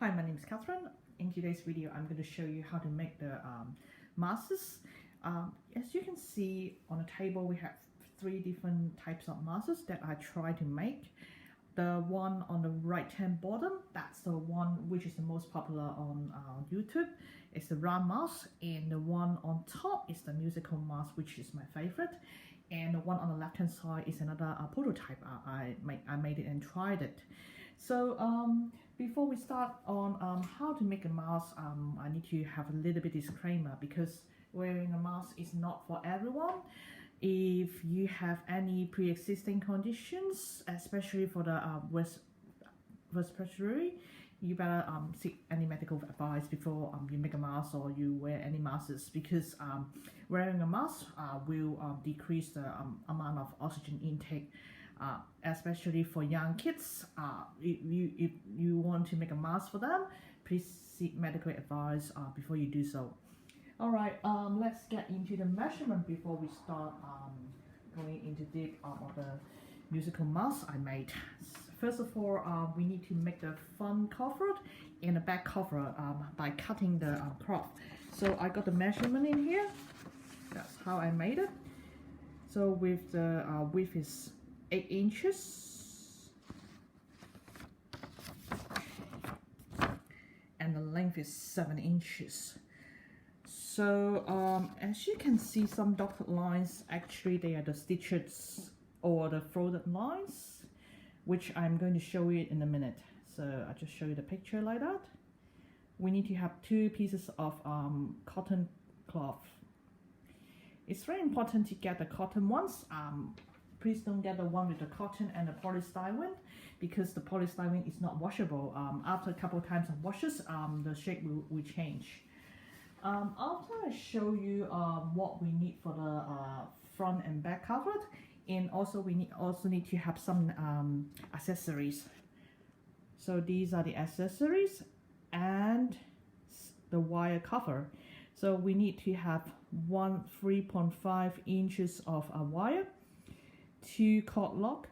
Hi, my name is Catherine. In today's video, I'm going to show you how to make the masks. As you can see on the table, we have three different types of masks that I try to make. The one on the right hand bottom, that's the one which is the most popular on YouTube. It's the round mask, and the one on top is the musical mask, which is my favorite. And the one on the left hand side is another prototype. I made it and tried it. So before we start on how to make a mask, I need to have a little bit disclaimer, because wearing a mask is not for everyone. If you have any pre-existing conditions, especially for the respiratory, you better seek any medical advice before you make a mask or you wear any masks, because wearing a mask will decrease the amount of oxygen intake, especially for young kids. If you want to make a mask for them, please seek medical advice before you do so. Alright, let's get into the measurement before we start going into deep of the musical mask I made. First of all, we need to make the front cover and the back cover by cutting the cloth. So I got the measurement in here. That's how I made it. So with the width is 8 inches and the length is 7 inches. So as you can see, some dotted lines, actually they are the stitches or the folded lines, which I'm going to show you in a minute. So I'll just show you the picture like that. We need to have 2 pieces of cotton cloth. It's very important to get the cotton ones. Please don't get the one with the cotton and the polystyrene, because the polystyrene is not washable. After a couple of times of washes, the shape will change. After I show you what we need for the front and back cover, and also we also need to have some accessories. So these are the accessories and the wire cover. So we need to have 3.5 inches of wire, 2 cord lock,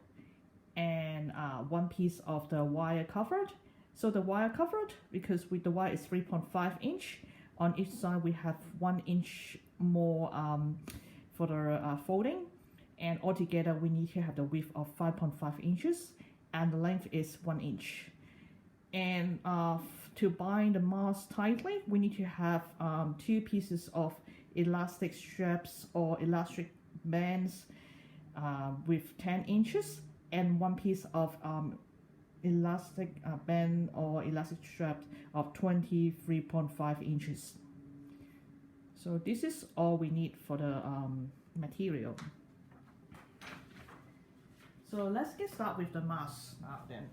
and 1 piece of the wire covered. So the wire covered, because with the wire is 3.5 inch, on each side we have 1 inch more for the folding, and altogether we need to have the width of 5.5 inches and the length is 1 inch. And to bind the mask tightly, we need to have 2 pieces of elastic straps or elastic bands with 10 inches and 1 piece of elastic band or elastic strap of 23.5 inches. So this is all we need for the material. So let's get started with the mask now then.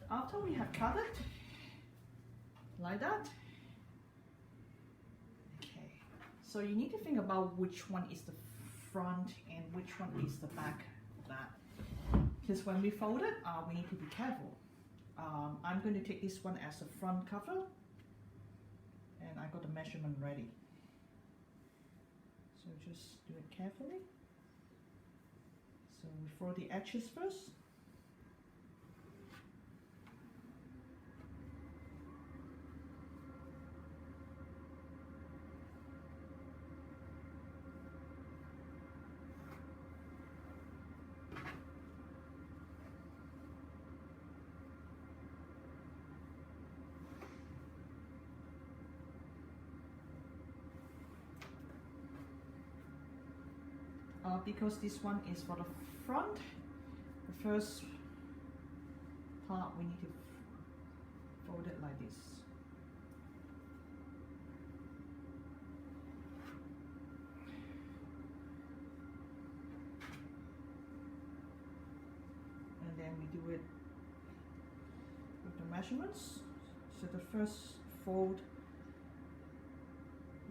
After we have cut it like that, okay, so you need to think about which one is the front and which one is the back of that, because when we fold it, we need to be careful. I'm going to take this one as a front cover, and I got the measurement ready. So just do it carefully. So we fold the edges first. Because this one is for the front, the first part we need to fold it like this. And then we do it with the measurements. So the first fold,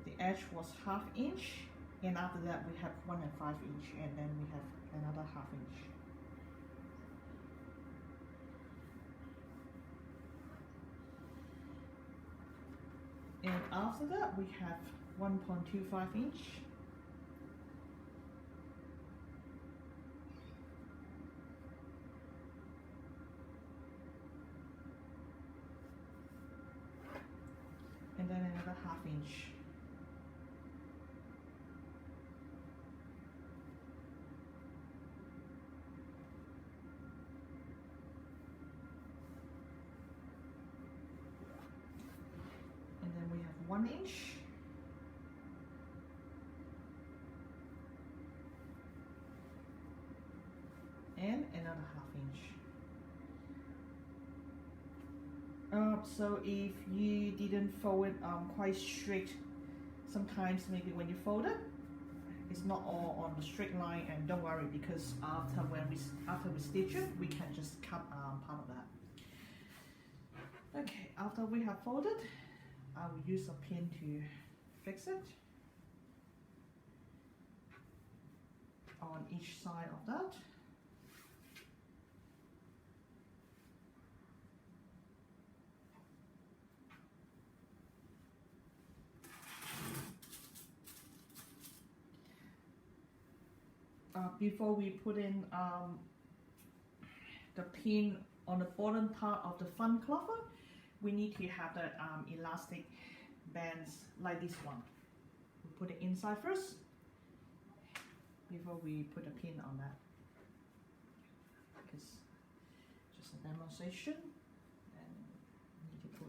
the edge was 1/2 inch. And after that we have 1 1/5 inch, and then we have another 1/2 inch. And after that we have 1.25 inch. inch. And then we have 1 inch. And another 1/2 inch. So if you didn't fold it quite straight, sometimes maybe when you fold it, it's not all on the straight line, and don't worry, because after we stitch it, we can just cut part of that. Okay, after we have folded, I will use a pin to fix it on each side of that. Before we put in the pin on the bottom part of the front cover, we need to have the elastic bands like this one. We put it inside first before we put a pin on that, because just a demonstration, and we need to put.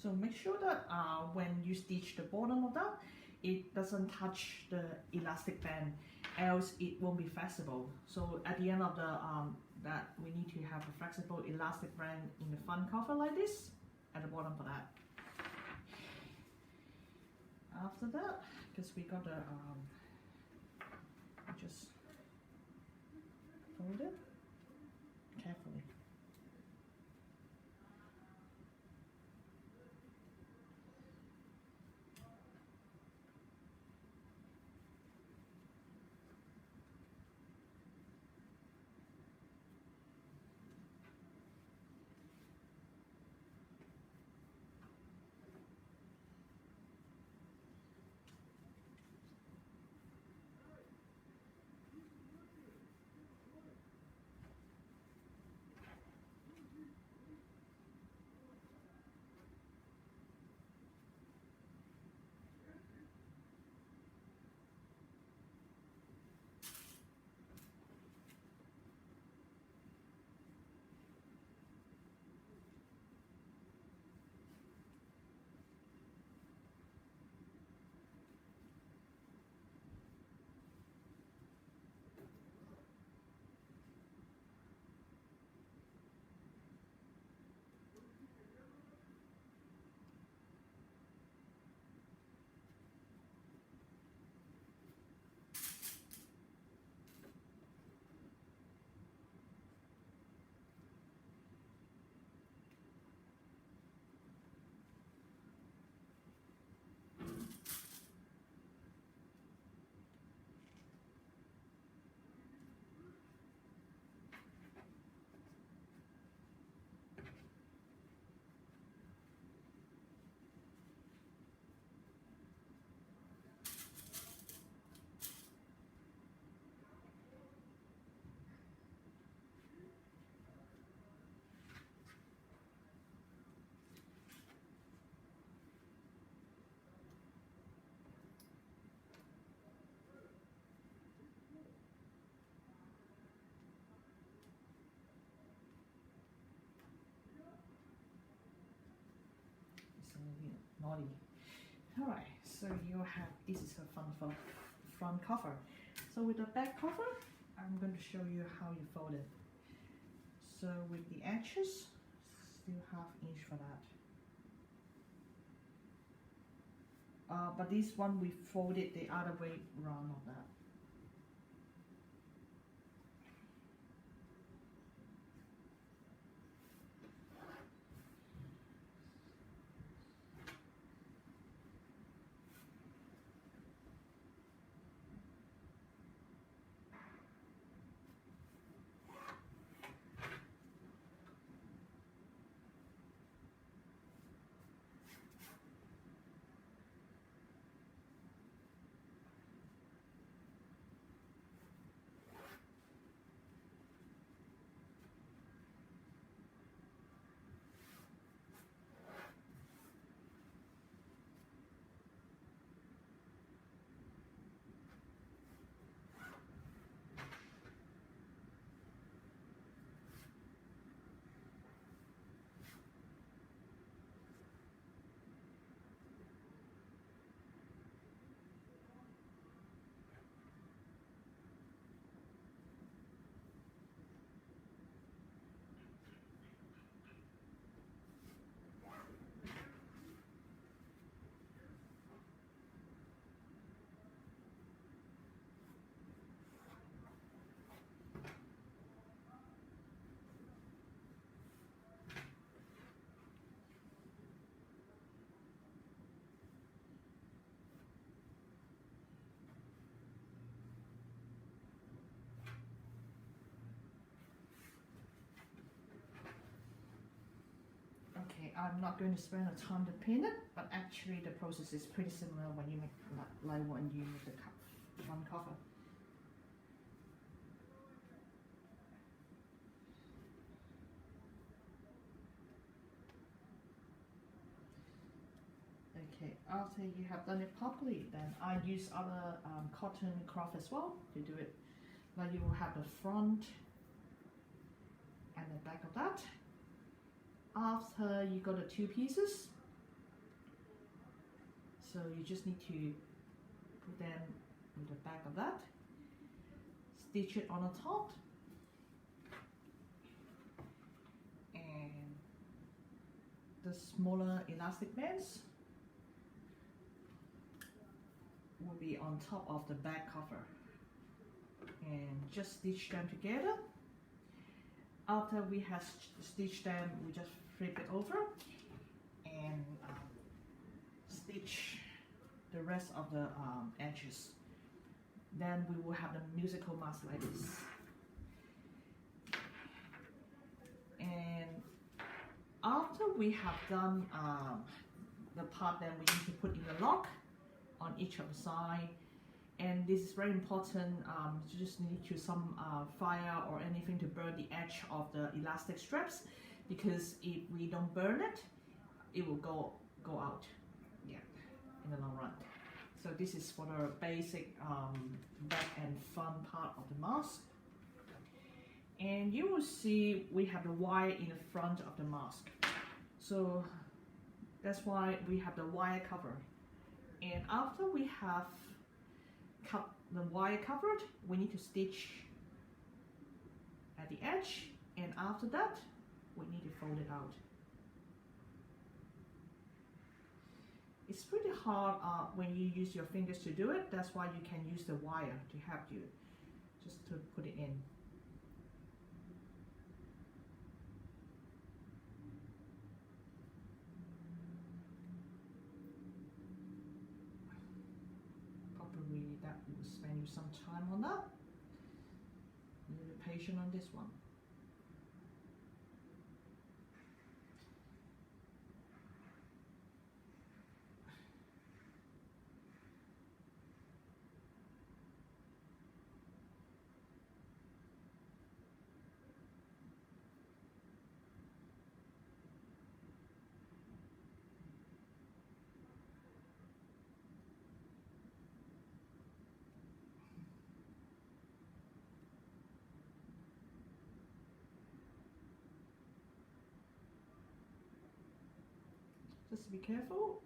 So make sure that when you stitch the bottom of that, it doesn't touch the elastic band, else it won't be flexible. So at the end of the that we need to have a flexible elastic band in the front cover like this, at the bottom for that. After that, because we got the just fold it carefully. Naughty. Alright, so you have, this is a front cover. So with the back cover, I'm going to show you how you fold it. So with the edges, still 1/2 inch for that. But this one we fold it the other way around of that. I'm not going to spend a time to pin it, but actually the process is pretty similar when you make like when you make the one cover. Okay, after you have done it properly, then I use other cotton cloth as well to do it. Like you will have the front and the back of that. After you got the two pieces, so you just need to put them in the back of that, stitch it on the top, and the smaller elastic bands will be on top of the back cover, and just stitch them together. After we have stitched them, we just flip it over and stitch the rest of the edges. Then we will have the musical mask like this. And after we have done the part that we need to put in the lock on each of the side, and this is very important, you just need to some fire or anything to burn the edge of the elastic straps, because if we don't burn it, it will go out, yeah, in the long run. So this is for the basic back and front part of the mask. And you will see we have the wire in the front of the mask, so that's why we have the wire cover. And after we have cut the wire covered, we need to stitch at the edge, and after that we need to fold it out. It's pretty hard when you use your fingers to do it. That's why you can use the wire to help you just to put it in. Probably that will spend you some time on that. A little patient on this one. Just be careful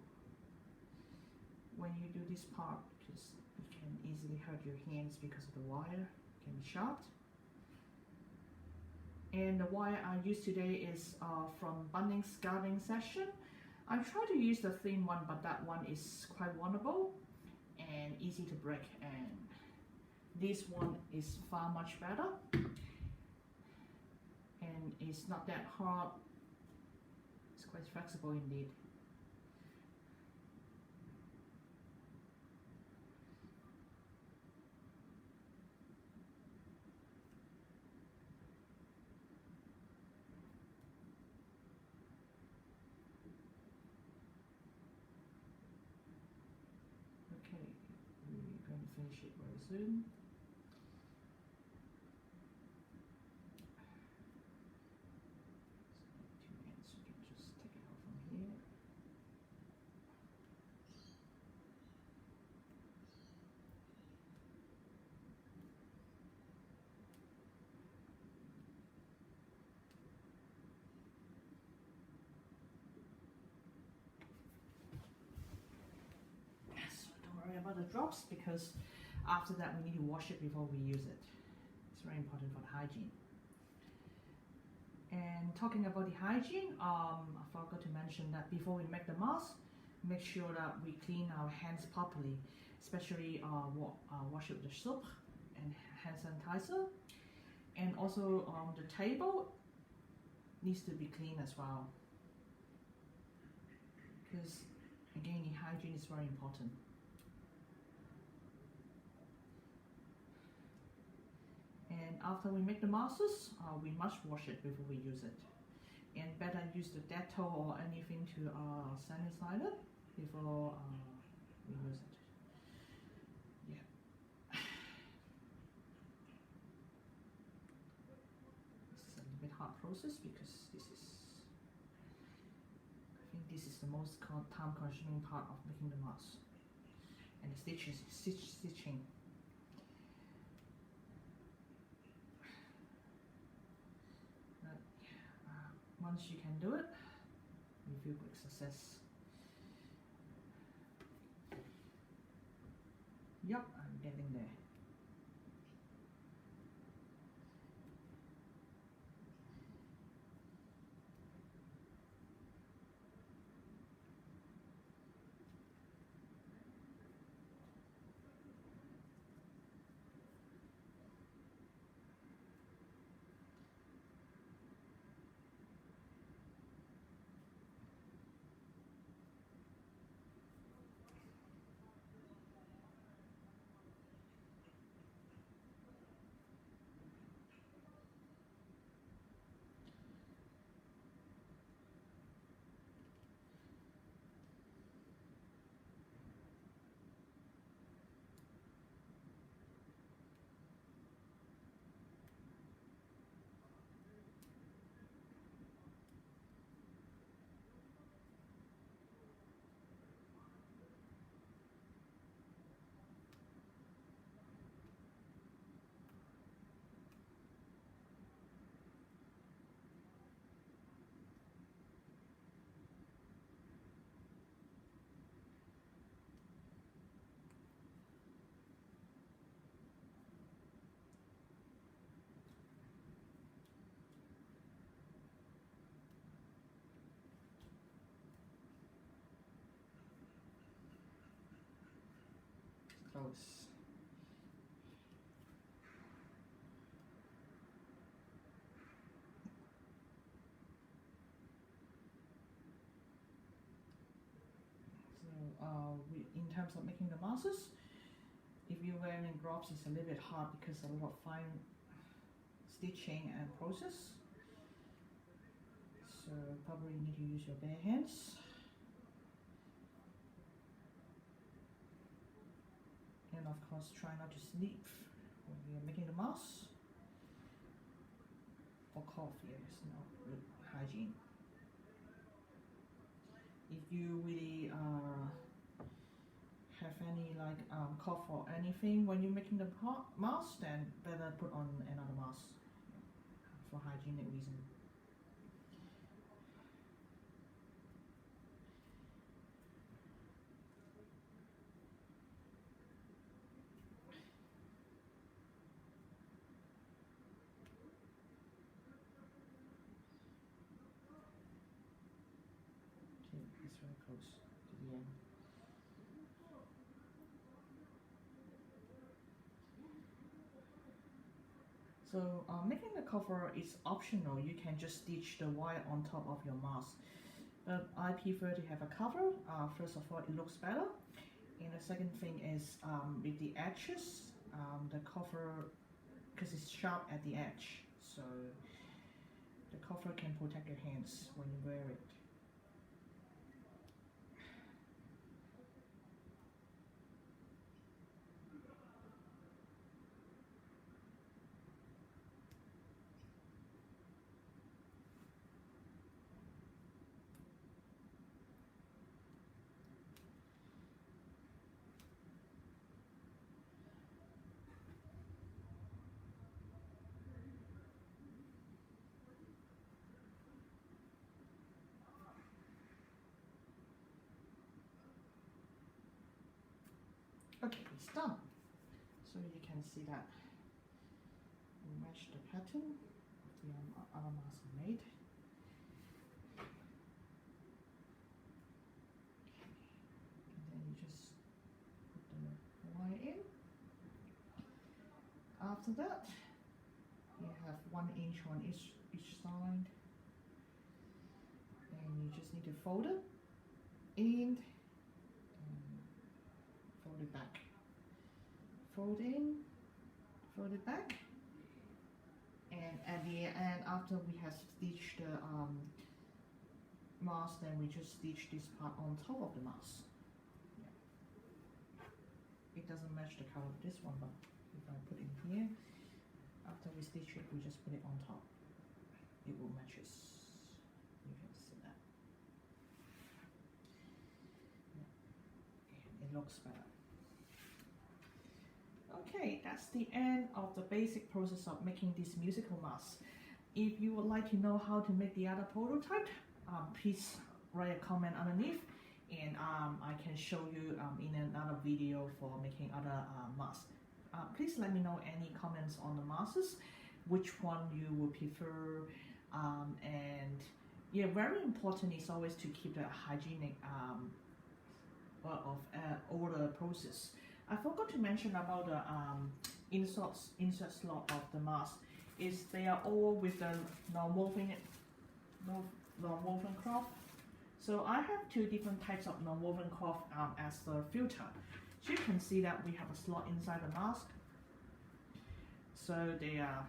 when you do this part, because you can easily hurt your hands because of the wire. It can be sharp. And the wire I used today is from Bunnings Gardening Session. I try to use the thin one, but that one is quite vulnerable and easy to break. And this one is far much better, and it's not that hard. It's quite flexible indeed. Okay, we're going to finish it very soon. Two ends, you can just take it out from here. Yes, don't worry about the drops, because after that we need to wash it before we use it. It's very important for the hygiene. And talking about the hygiene, I forgot to mention that before we make the mask, make sure that we clean our hands properly, especially wash it with the soap and hand sanitizer. And also the table needs to be clean as well, because again, the hygiene is very important. And after we make the masks, we must wash it before we use it. And better use the Dettol or anything to sanitize it before we use it. Yeah. It's a little bit hard process because I think this is the most time-consuming part of making the mask, and the stitching. Once you can do it, you feel great success. Yup, I'm getting there. Close. So in terms of making the masks, if you're wearing gloves, it's a little bit hard because a lot of fine stitching and process. So probably need to use your bare hands. And of course, try not to sneeze when you're making the mask or cough. Yeah, it's not good hygiene. If you really have any like cough or anything when you're making the mask, then better put on another mask for hygienic reason. It's very close to the end. So making the cover is optional. You can just stitch the wire on top of your mask. But I prefer to have a cover. First of all, it looks better. And the second thing is with the edges, the cover, because it's sharp at the edge, so the cover can protect your hands when you wear it. Okay, it's done. So you can see that we match the pattern the other mask I made. And then you just put the wire in. After that, you have 1 inch on each side, and you just need to fold it and fold it back. Fold in, fold it back, and at the end, after we have stitched mask, then we just stitch this part on top of the mask. Yeah. It doesn't match the color of this one, but if I put it here, after we stitch it, we just put it on top. It will matches. You can see that. Yeah. It looks better. Okay, that's the end of the basic process of making this musical mask. If you would like to know how to make the other prototype, please write a comment underneath, and I can show you in another video for making other masks. Please let me know any comments on the masks, which one you would prefer, and yeah, very important is always to keep the hygienic of all the process. I forgot to mention about the insert slot of the mask. Is they are all with the non-woven cloth. So I have two different types of non-woven cloth as the filter. So you can see that we have a slot inside the mask. So they are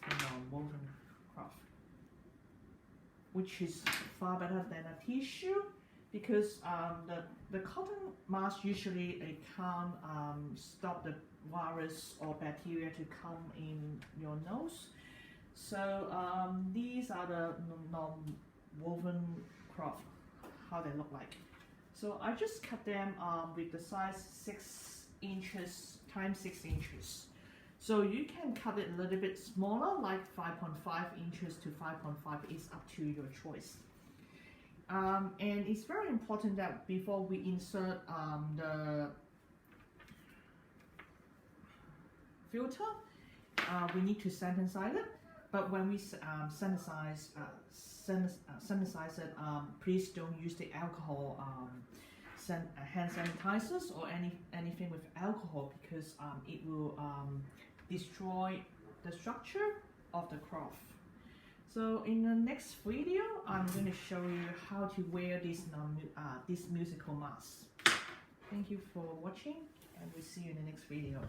the non-woven cloth, which is far better than a tissue, because the cotton mask usually they can't stop the virus or bacteria to come in your nose. So these are the non-woven cloth, how they look like. So I just cut them with the size 6 inches times 6 inches. So you can cut it a little bit smaller, like 5.5 inches to 5.5 is up to your choice. And it's very important that before we insert the filter, we need to sanitize it. But when we sanitize it, please don't use the alcohol hand sanitizers or anything with alcohol, because it will destroy the structure of the cloth. So in the next video, I'm going to show you how to wear this musical mask. Thank you for watching, and we'll see you in the next video.